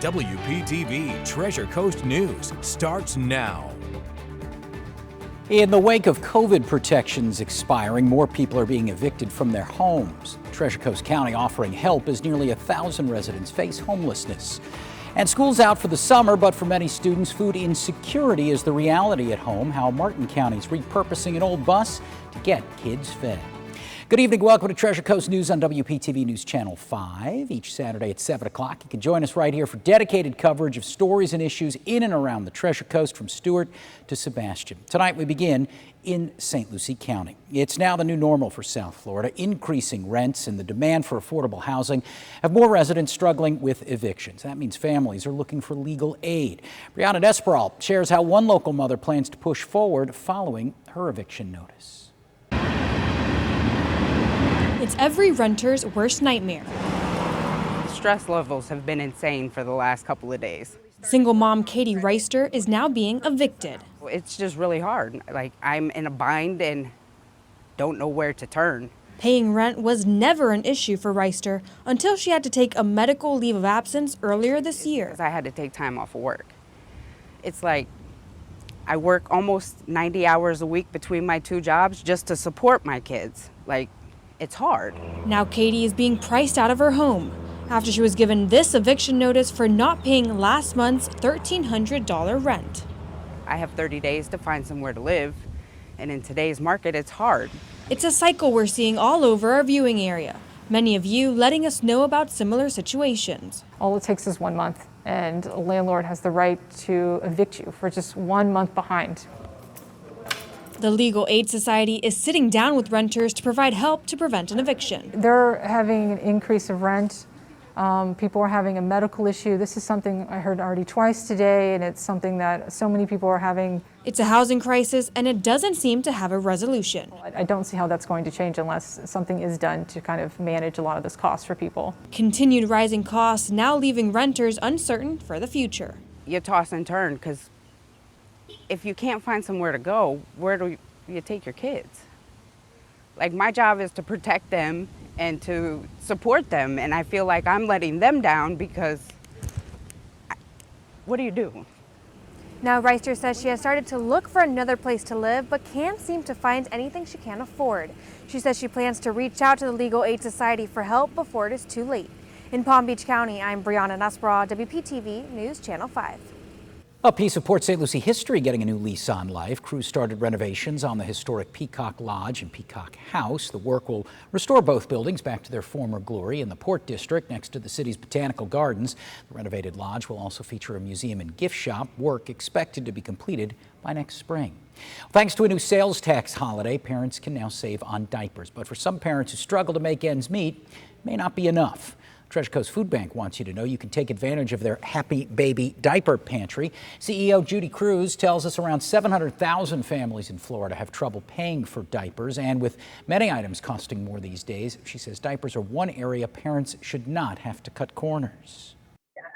WPTV Treasure Coast News starts now. In the wake of COVID protections expiring, more people are being evicted from their homes. Treasure Coast County offering help as nearly 1,000 residents face homelessness. And school's out for the summer, but for many students, food insecurity is the reality at home. How Martin County's repurposing an old bus to get kids fed. Good evening. Welcome to Treasure Coast News on WPTV News Channel 5. Each Saturday at 7 o'clock, you can join us right here for dedicated coverage of stories and issues in and around the Treasure Coast from Stuart to Sebastian. Tonight we begin in St. Lucie County. It's now the new normal for South Florida. Increasing rents and the demand for affordable housing have more residents struggling with evictions. That means families are looking for legal aid. Brianna Desperal shares how one local mother plans to push forward following her eviction notice. It's every renter's worst nightmare. Stress levels have been insane for the last couple of days. Single mom Katie Reister is now being evicted. It's just really hard. Like, I'm in a bind and don't know where to turn. Paying rent was never an issue for Reister until she had to take a medical leave of absence earlier this year. I had to take time off of work. It's like I work almost 90 hours a week between my two jobs just to support my kids. Like, it's hard. Now Katie is being priced out of her home after she was given this eviction notice for not paying last month's $1,300 rent. I have 30 days to find somewhere to live, and in today's market, it's hard. It's a cycle we're seeing all over our viewing area. Many of you letting us know about similar situations. All it takes is 1 month, and a landlord has the right to evict you for just 1 month behind. The Legal Aid Society is sitting down with renters to provide help to prevent an eviction. They're having an increase of rent. People are having a medical issue. This is something I heard already twice today, and it's something that so many people are having. It's a housing crisis, and it doesn't seem to have a resolution. I don't see how that's going to change unless something is done to kind of manage a lot of this cost for people. Continued rising costs now leaving renters uncertain for the future. You toss and turn, because if you can't find somewhere to go, where do you take your kids? Like, my job is to protect them and to support them, and I feel like I'm letting them down because what do you do? Now Reister says she has started to look for another place to live, but can't seem to find anything she can afford. She says she plans to reach out to the Legal Aid Society for help before it is too late. In Palm Beach County, I'm Brianna Desperal, WPTV News Channel 5. A piece of Port St. Lucie history getting a new lease on life. Crews started renovations on the historic Peacock Lodge and Peacock House. The work will restore both buildings back to their former glory in the Port District next to the city's botanical gardens. The renovated lodge will also feature a museum and gift shop. Work expected to be completed by next spring. Thanks to a new sales tax holiday, parents can now save on diapers. But for some parents who struggle to make ends meet, it may not be enough. Treasure Coast Food Bank wants you to know you can take advantage of their Happy Baby Diaper Pantry. CEO Judy Cruz tells us around 700,000 families in Florida have trouble paying for diapers, and with many items costing more these days, she says diapers are one area parents should not have to cut corners.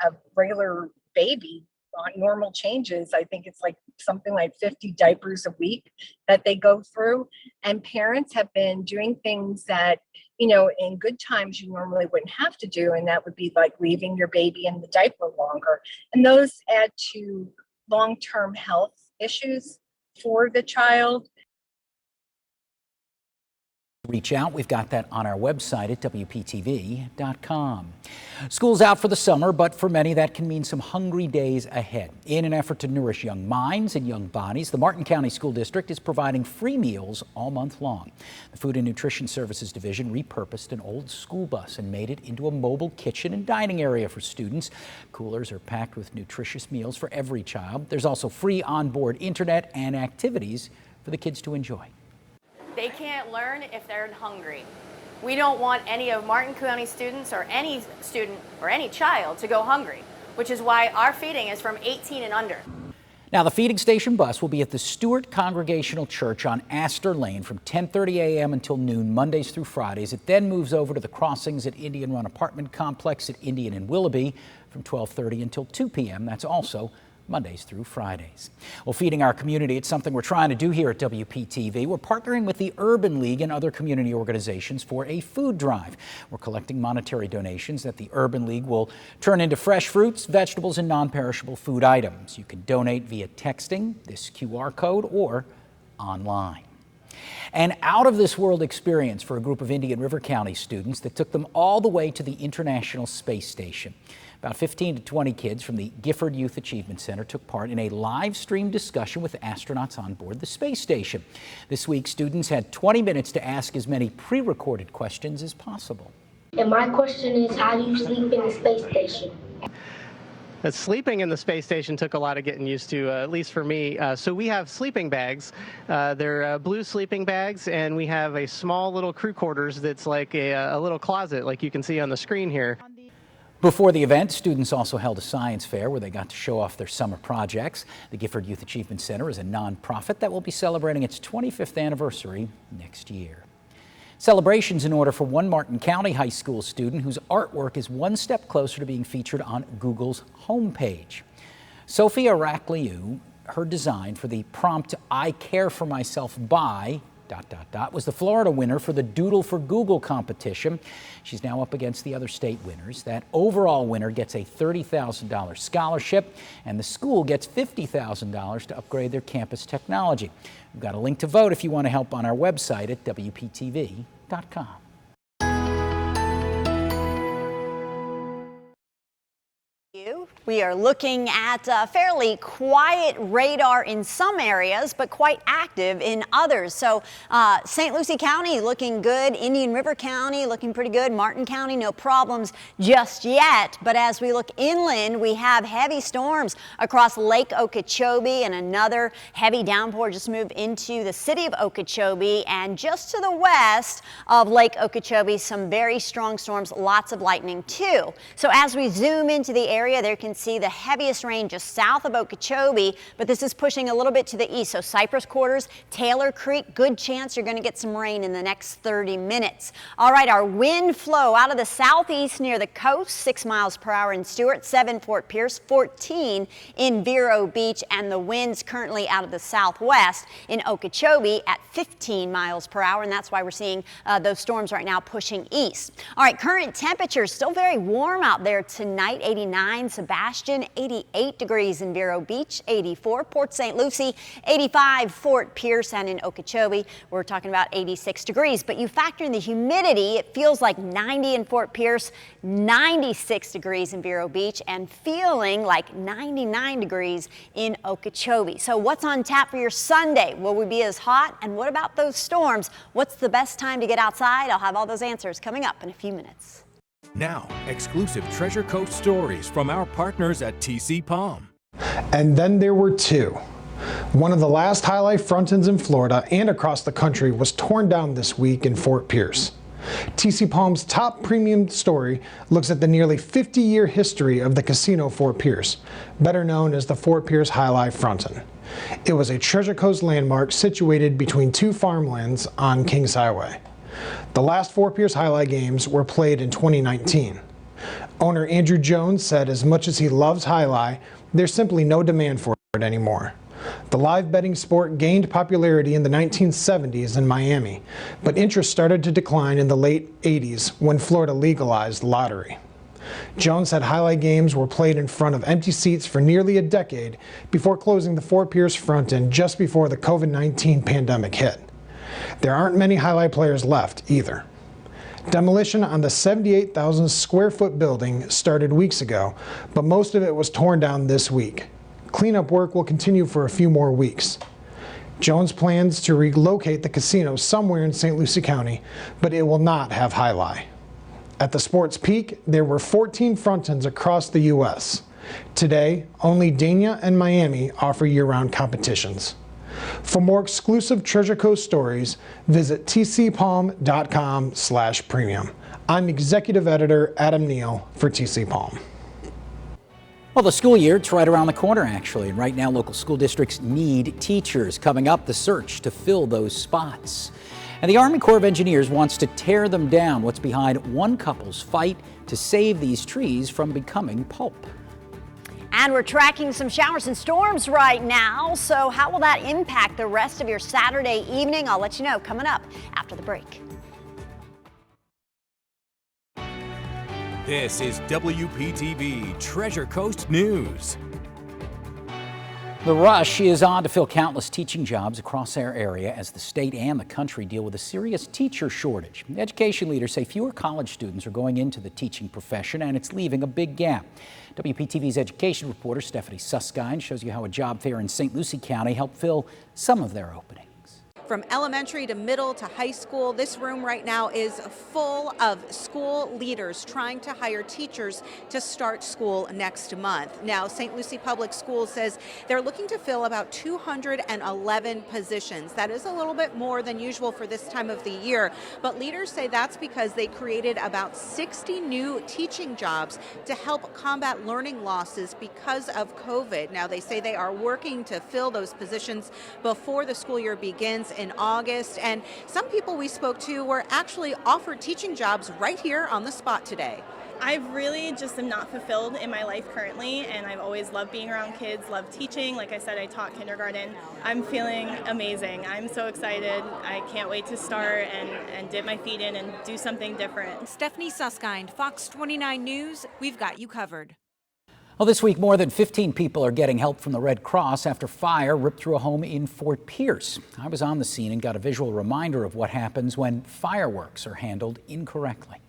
A regular baby on normal changes, I think it's like something like 50 diapers a week that they go through, and parents have been doing things that, you know, in good times you normally wouldn't have to do, and that would be like leaving your baby in the diaper longer, and those add to long-term health issues for the child. Reach out. We've got that on our website at WPTV.com. School's out for the summer, but for many that can mean some hungry days ahead. In an effort to nourish young minds and young bodies, the Martin County School District is providing free meals all month long. The Food and Nutrition Services Division repurposed an old school bus and made it into a mobile kitchen and dining area for students. Coolers are packed with nutritious meals for every child. There's also free onboard internet and activities for the kids to enjoy. They can't learn if they're hungry. We don't want any of Martin County students or any student or any child to go hungry, which is why our feeding is from 18 and under. Now, the feeding station bus will be at the Stewart Congregational Church on Astor Lane from 10:30 a.m. until noon, Mondays through Fridays. It then moves over to the crossings at Indian Run Apartment Complex at Indian and Willoughby from 12:30 until 2 p.m. That's also Mondays through Fridays. Well, feeding our community, it's something we're trying to do here at WPTV. We're partnering with the Urban League and other community organizations for a food drive. We're collecting monetary donations that the Urban League will turn into fresh fruits, vegetables, and non-perishable food items. You can donate via texting this QR code or online. An out-of-this-world experience for a group of Indian River County students that took them all the way to the International Space Station. About 15 to 20 kids from the Gifford Youth Achievement Center took part in a live stream discussion with astronauts on board the space station. This week, students had 20 minutes to ask as many pre-recorded questions as possible. And my question is, how do you sleep in the space station? Sleeping in the space station took a lot of getting used to, at least for me. So we have sleeping bags. They're blue sleeping bags, and we have a small little crew quarters that's like a little closet like you can see on the screen here. Before the event, students also held a science fair where they got to show off their summer projects. The Gifford Youth Achievement Center is a nonprofit that will be celebrating its 25th anniversary next year. Celebrations in order for one Martin County High School student whose artwork is one step closer to being featured on Google's homepage. Sophia Rackliou, her design for the prompt "I care for myself by ... was the Florida winner for the Doodle for Google competition. She's now up against the other state winners. That overall winner gets a $30,000 scholarship, and the school gets $50,000 to upgrade their campus technology. We've got a link to vote if you want to help on our website at WPTV.com. We are looking at a fairly quiet radar in some areas, but quite active in others. So St. Lucie County looking good, Indian River County looking pretty good, Martin County no problems just yet. But as we look inland, we have heavy storms across Lake Okeechobee, and another heavy downpour just moved into the city of Okeechobee, and just to the west of Lake Okeechobee, some very strong storms, lots of lightning too. So as we zoom into the area, there you can see the heaviest rain just south of Okeechobee, but this is pushing a little bit to the east. So Cypress Quarters, Taylor Creek, good chance you're going to get some rain in the next 30 minutes. All right, our wind flow out of the southeast near the coast, 6 miles per hour in Stewart, 7 Fort Pierce, 14 in Vero Beach, and the winds currently out of the southwest in Okeechobee at 15 miles per hour, and that's why we're seeing those storms right now pushing east. All right, current temperatures still very warm out there tonight, 89 Sebastian, 88 degrees in Vero Beach, 84 Port St. Lucie, 85 Fort Pierce, and in Okeechobee we're talking about 86 degrees. But you factor in the humidity, it feels like 90 in Fort Pierce, 96 degrees in Vero Beach, and feeling like 99 degrees in Okeechobee. So what's on tap for your Sunday? Will we be as hot? And what about those storms? What's the best time to get outside? I'll have all those answers coming up in a few minutes. Now, exclusive Treasure Coast stories from our partners at TC Palm. And then there were two. One of the last high-life frontons in Florida and across the country was torn down this week in Fort Pierce. TC Palm's top premium story looks at the nearly 50-year history of the Casino Fort Pierce, better known as the Fort Pierce High-Life Fronton. It was a Treasure Coast landmark situated between two farmlands on Kings Highway. The last Fort Pierce Highlight games were played in 2019. Owner Andrew Jones said as much as he loves Highlight, there's simply no demand for it anymore. The live betting sport gained popularity in the 1970s in Miami, but interest started to decline in the late 80s when Florida legalized lottery. Jones said Highlight games were played in front of empty seats for nearly a decade before closing the Fort Pierce Fronton just before the COVID-19 pandemic hit. There aren't many Highlight players left either. Demolition on the 78,000 square foot building started weeks ago, but most of it was torn down this week. Cleanup work will continue for a few more weeks. Jones plans to relocate the casino somewhere in St. Lucie County, but it will not have Highlight. At the sport's peak, there were 14 frontons across the U.S. Today, only Dania and Miami offer year-round competitions. For more exclusive Treasure Coast stories, visit tcpalm.com/premium. I'm Executive Editor Adam Neal for TC Palm. Well, the school year, it's right around the corner, actually. And right now, local school districts need teachers. Coming up, the search to fill those spots. And the Army Corps of Engineers wants to tear them down. What's behind one couple's fight to save these trees from becoming pulp? And we're tracking some showers and storms right now. So how will that impact the rest of your Saturday evening? I'll let you know coming up after the break. This is WPTV Treasure Coast News. The rush is on to fill countless teaching jobs across our area as the state and the country deal with a serious teacher shortage. Education leaders say fewer college students are going into the teaching profession, and it's leaving a big gap. WPTV's education reporter Stephanie Susskind shows you how a job fair in St. Lucie County helped fill some of their openings. From elementary to middle to high school, this room right now is full of school leaders trying to hire teachers to start school next month. Now, St. Lucie Public Schools says they're looking to fill about 211 positions. That is a little bit more than usual for this time of the year, but leaders say that's because they created about 60 new teaching jobs to help combat learning losses because of COVID. Now, they say they are working to fill those positions before the school year begins in August, and some people we spoke to were actually offered teaching jobs right here on the spot today. I really just am not fulfilled in my life currently, and I've always loved being around kids, loved teaching. Like I said, I taught kindergarten. I'm feeling amazing. I'm so excited. I can't wait to start and dip my feet in and do something different. Stephanie Susskind, Fox 29 News. We've got you covered. Well, this week, more than 15 people are getting help from the Red Cross after fire ripped through a home in Fort Pierce. I was on the scene and got a visual reminder of what happens when fireworks are handled incorrectly.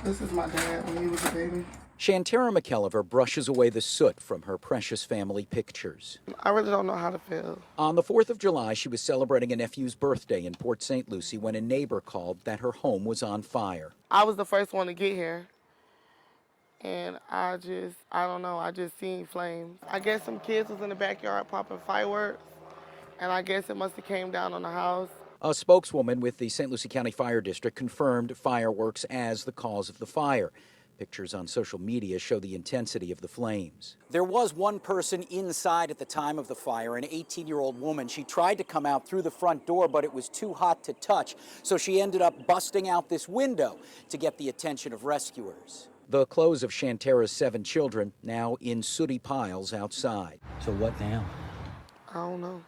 This is my dad when he was a baby. Shantara McKelliver brushes away the soot from her precious family pictures. I really don't know how to feel. On the 4th of July, she was celebrating a nephew's birthday in Port St. Lucie when a neighbor called that her home was on fire. I was the first one to get here. And I don't know, I just seen flames. I guess some kids was in the backyard popping fireworks, and I guess it must have came down on the house. A spokeswoman with the St. Lucie County Fire District confirmed fireworks as the cause of the fire. Pictures on social media show the intensity of the flames. There was one person inside at the time of the fire, an 18-year-old woman. She tried to come out through the front door, but it was too hot to touch, so she ended up busting out this window to get the attention of rescuers. The clothes of Shantara's 7 children now in sooty piles outside. So what now? I don't know.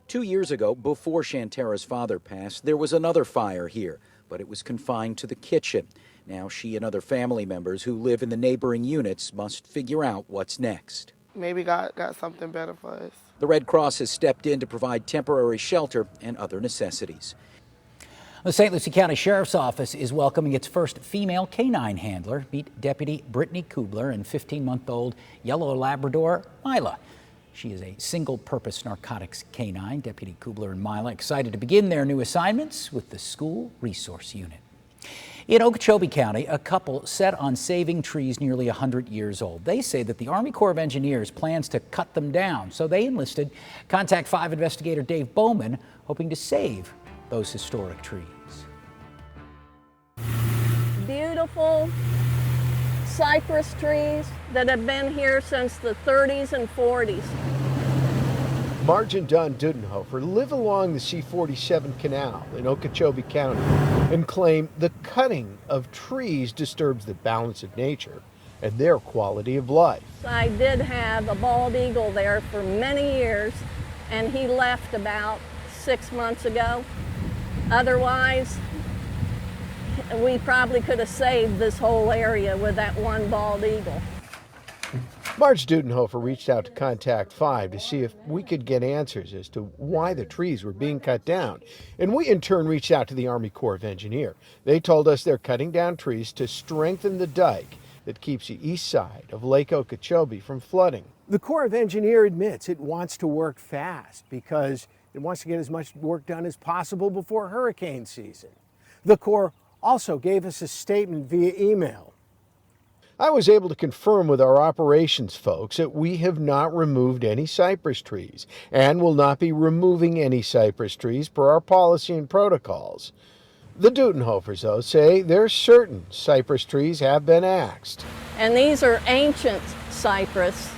2 years ago, before Shantara's father passed, there was another fire here, but it was confined to the kitchen. Now she and other family members who live in the neighboring units must figure out what's next. Maybe God got something better for us. The Red Cross has stepped in to provide temporary shelter and other necessities. The St. Lucie County Sheriff's Office is welcoming its first female canine handler. Meet Deputy Brittany Kubler and 15-month-old Yellow Labrador Mila. She is a single-purpose narcotics canine. Deputy Kubler and Mila excited to begin their new assignments with the School Resource Unit. In Okeechobee County, a couple set on saving trees nearly 100 years old. They say that the Army Corps of Engineers plans to cut them down, so they enlisted Contact 5 investigator Dave Bowman, hoping to save those historic trees. Beautiful cypress trees that have been here since the 30s and 40s. Marge and Don Dudenhofer live along the C-47 Canal in Okeechobee County and claim the cutting of trees disturbs the balance of nature and their quality of life. I did have a bald eagle there for many years, and he left about 6 months ago. Otherwise, we probably could have saved this whole area with that one bald eagle. Marge Dudenhofer reached out to Contact 5 to see if we could get answers as to why the trees were being cut down. And we in turn reached out to the Army Corps of Engineers. They told us they're cutting down trees to strengthen the dike that keeps the east side of Lake Okeechobee from flooding. The Corps of Engineers admits it wants to work fast because it wants to get as much work done as possible before hurricane season. The Corps also gave us a statement via email. I was able to confirm with our operations folks that we have not removed any cypress trees and will not be removing any cypress trees per our policy and protocols. The Dudenhofers, though, say they're certain cypress trees have been axed. And these are ancient cypress,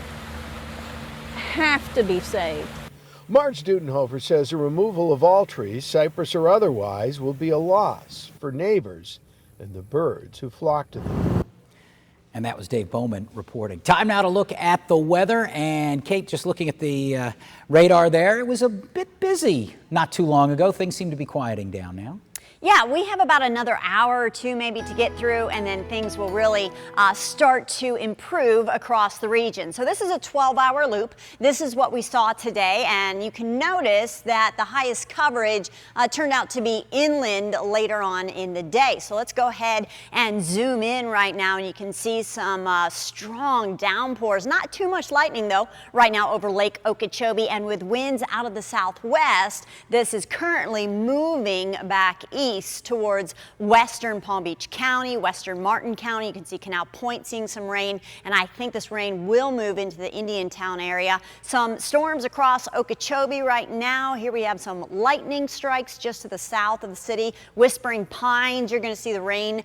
have to be saved. Marge Dudenhofer says the removal of all trees, cypress or otherwise, will be a loss for neighbors and the birds who flock to them. And that was Dave Bowman reporting. Time now to look at the weather. And Kate, just looking at the radar there, it was a bit busy not too long ago. Things seem to be quieting down now. Yeah, we have about another hour or two maybe to get through, and then things will really start to improve across the region. So this is a 12-hour loop. This is what we saw today, and you can notice that the highest coverage turned out to be inland later on in the day. So let's go ahead and zoom in right now, and you can see some strong downpours. Not too much lightning, though, right now over Lake Okeechobee, and with winds out of the southwest, this is currently moving back east towards western Palm Beach County, western Martin County. You can see Canal Point seeing some rain, and I think this rain will move into the Indiantown area. Some storms across Okeechobee right now. Here we have some lightning strikes just to the south of the city. Whispering Pines, you're going to see the rain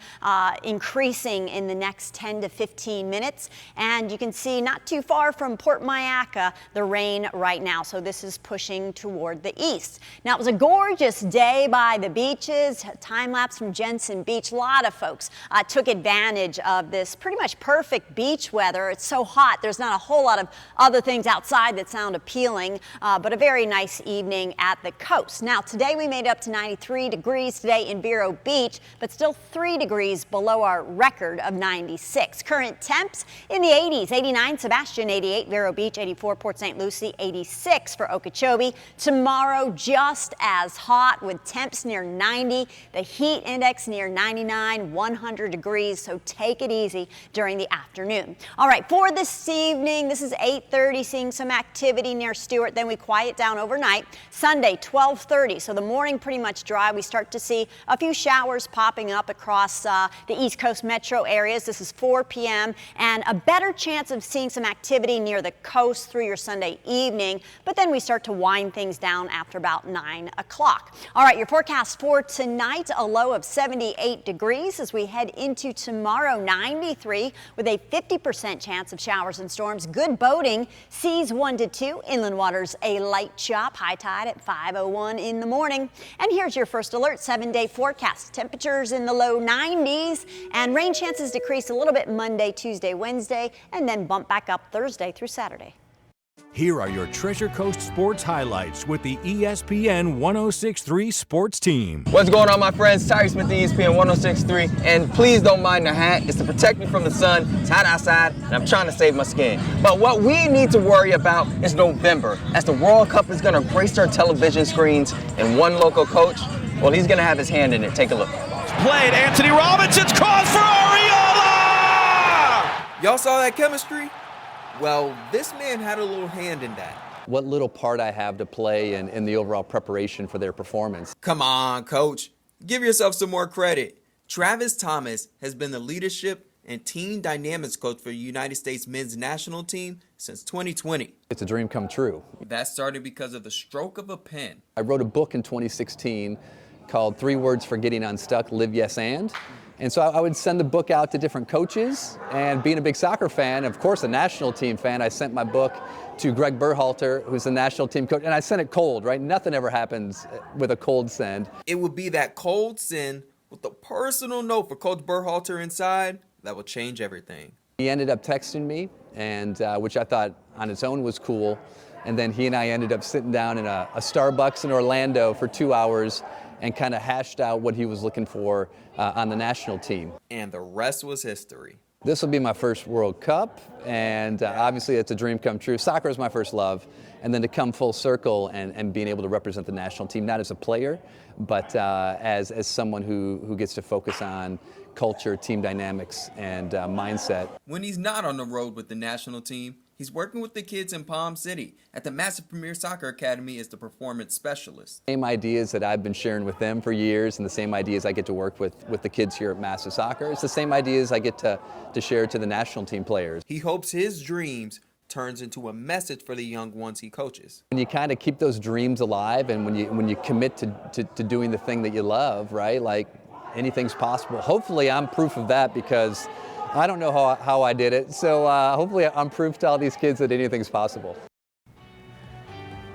increasing in the next 10 to 15 minutes. And you can see not too far from Port Mayaca, the rain right now. So this is pushing toward the east. Now, it was a gorgeous day by the beaches. Time lapse from Jensen Beach. A lot of folks took advantage of this pretty much perfect beach weather. It's so hot, there's not a whole lot of other things outside that sound appealing, but a very nice evening at the coast. Now, today we made up to 93 degrees today in Vero Beach, but still 3 degrees below our record of 96. Current temps in the 80s, 89 Sebastian, 88 Vero Beach, 84 Port St. Lucie, 86 for Okeechobee. Tomorrow, just as hot with temps near 90. The heat index near 99, 100 degrees, so take it easy during the afternoon. All right, for this evening, this is 8:30, seeing some activity near Stewart, then we quiet down overnight. Sunday, 12:30, so the morning pretty much dry. We start to see a few showers popping up across the East Coast metro areas. This is 4 p.m. and a better chance of seeing some activity near the coast through your Sunday evening, but then we start to wind things down after about 9 o'clock. All right, your forecast for tonight, a low of 78 degrees as we head into tomorrow, 93 with a 50% chance of showers and storms. Good boating, seas 1 to 2, inland waters a light chop, high tide at 5:01 in the morning. And here's your first alert 7-day forecast. Temperatures in the low 90s and rain chances decrease a little bit Monday, Tuesday, Wednesday, and then bump back up Thursday through Saturday. Here are your Treasure Coast sports highlights with the ESPN 106.3 sports team. What's going on, my friends? Tyree Smith, ESPN 106.3, and please don't mind the hat. It's to protect me from the sun. It's hot outside, and I'm trying to save my skin. But what we need to worry about is November, as the World Cup is going to grace our television screens, and one local coach, well, he's going to have his hand in it. Take a look. Played, Anthony Robinson's cross for Ariola! Y'all saw that chemistry? Well, this man had a little hand in that. What little part I have to play in the overall preparation for their performance. Come on, coach. Give yourself some more credit. Travis Thomas has been the leadership and team dynamics coach for the United States men's national team since 2020. It's a dream come true. That started because of the stroke of a pen. I wrote a book in 2016 called 3 Words for Getting Unstuck, Live Yes And. And so I would send the book out to different coaches, and being a big soccer fan, of course a national team fan, I sent my book to Greg Berhalter, who's the national team coach, and I sent it cold, right? Nothing ever happens with a cold send. It would be that cold send with a personal note for Coach Berhalter inside that will change everything. He ended up texting me, and which I thought on its own was cool, and then he and I ended up sitting down in a Starbucks in Orlando for 2 hours and kind of hashed out what he was looking for on the national team. And the rest was history. This will be my first World Cup, and obviously it's a dream come true. Soccer is my first love, and then to come full circle and being able to represent the national team, not as a player, but as someone who gets to focus on culture, team dynamics, and mindset. When he's not on the road with the national team, he's working with the kids in Palm City at the Massive Premier Soccer Academy as the performance specialist. Same ideas that I've been sharing with them for years, and the same ideas I get to work with the kids here at Massive Soccer. It's the same ideas I get to share to the national team players. He hopes his dreams turns into a message for the young ones he coaches. When you kind of keep those dreams alive, and when you commit to doing the thing that you love, right? Like anything's possible. Hopefully I'm proof of that, because I don't know how I did it, so hopefully I'm proof to all these kids that anything's possible.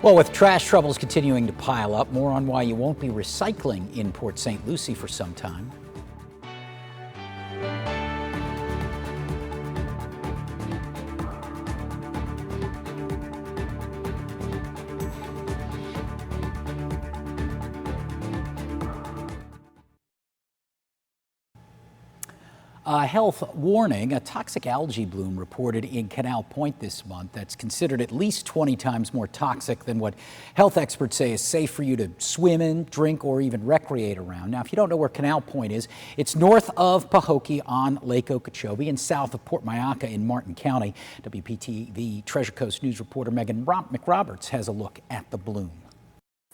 Well, with trash troubles continuing to pile up, more on why you won't be recycling in Port St. Lucie for some time. A health warning, a toxic algae bloom reported in Canal Point this month that's considered at least 20 times more toxic than what health experts say is safe for you to swim in, drink, or even recreate around. Now, if you don't know where Canal Point is, it's north of Pahokee on Lake Okeechobee and south of Port Mayaca in Martin County. WPTV Treasure Coast News reporter Megan McRoberts has a look at the bloom.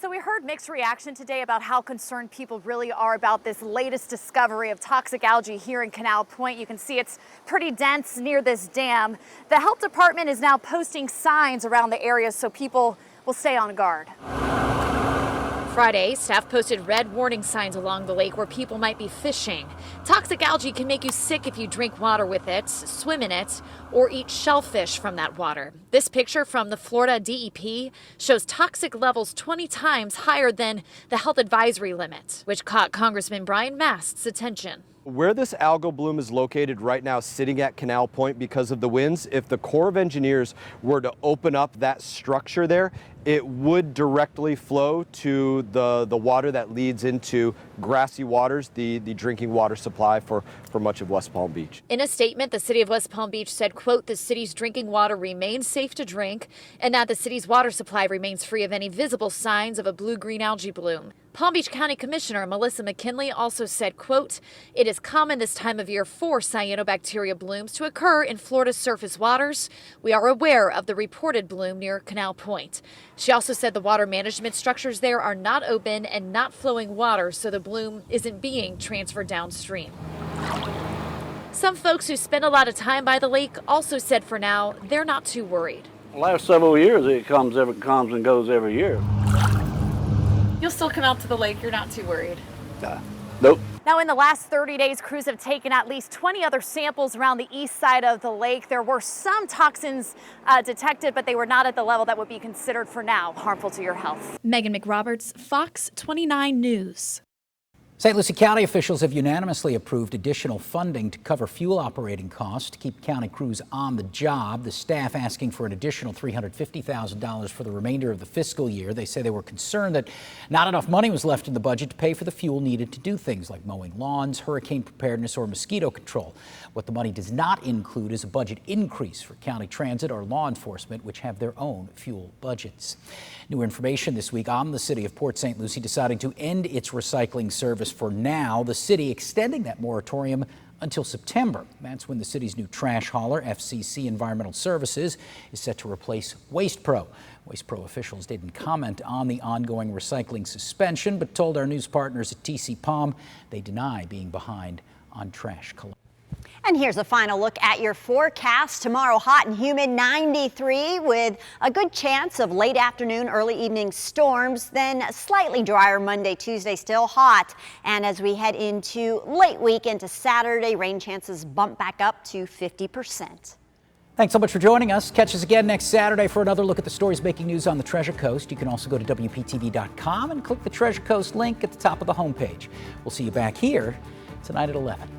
So we heard mixed reaction today about how concerned people really are about this latest discovery of toxic algae here in Canal Point. You can see it's pretty dense near this dam. The health department is now posting signs around the area so people will stay on guard. Friday, staff posted red warning signs along the lake where people might be fishing. Toxic algae can make you sick if you drink water with it, swim in it, or eat shellfish from that water. This picture from the Florida DEP shows toxic levels 20 times higher than the health advisory limit, which caught Congressman Brian Mast's attention. Where this algal bloom is located right now, sitting at Canal Point because of the winds, if the Corps of Engineers were to open up that structure there, it would directly flow to the water that leads into Grassy Waters, the drinking water supply for much of West Palm Beach. In a statement, the city of West Palm Beach said, quote, the city's drinking water remains safe to drink and that the city's water supply remains free of any visible signs of a blue-green algae bloom. Palm Beach County Commissioner Melissa McKinley also said, quote, it is common this time of year for cyanobacteria blooms to occur in Florida's surface waters. We are aware of the reported bloom near Canal Point. She also said the water management structures there are not open and not flowing water, so the bloom isn't being transferred downstream. Some folks who spend a lot of time by the lake also said for now they're not too worried. The last several years it comes and goes every year. You'll still come out to the lake, you're not too worried? Nope. Now, in the last 30 days, crews have taken at least 20 other samples around the east side of the lake. There were some toxins detected, but they were not at the level that would be considered for now harmful to your health. Megan McRoberts, Fox 29 News. St. Lucie County officials have unanimously approved additional funding to cover fuel operating costs to keep county crews on the job. The staff asking for an additional $350,000 for the remainder of the fiscal year. They say they were concerned that not enough money was left in the budget to pay for the fuel needed to do things like mowing lawns, hurricane preparedness, or mosquito control. What the money does not include is a budget increase for county transit or law enforcement, which have their own fuel budgets. New information this week on the city of Port St. Lucie deciding to end its recycling service for now. The city extending that moratorium until September. That's when the city's new trash hauler, FCC Environmental Services, is set to replace Waste Pro. Waste Pro officials didn't comment on the ongoing recycling suspension, but told our news partners at TC Palm they deny being behind on trash collection. And here's a final look at your forecast. Tomorrow, hot and humid, 93 with a good chance of late afternoon, early evening storms. Then slightly drier Monday, Tuesday, still hot. And as we head into late week into Saturday, rain chances bump back up to 50%. Thanks so much for joining us. Catch us again next Saturday for another look at the stories making news on the Treasure Coast. You can also go to WPTV.com and click the Treasure Coast link at the top of the homepage. We'll see you back here tonight at 11.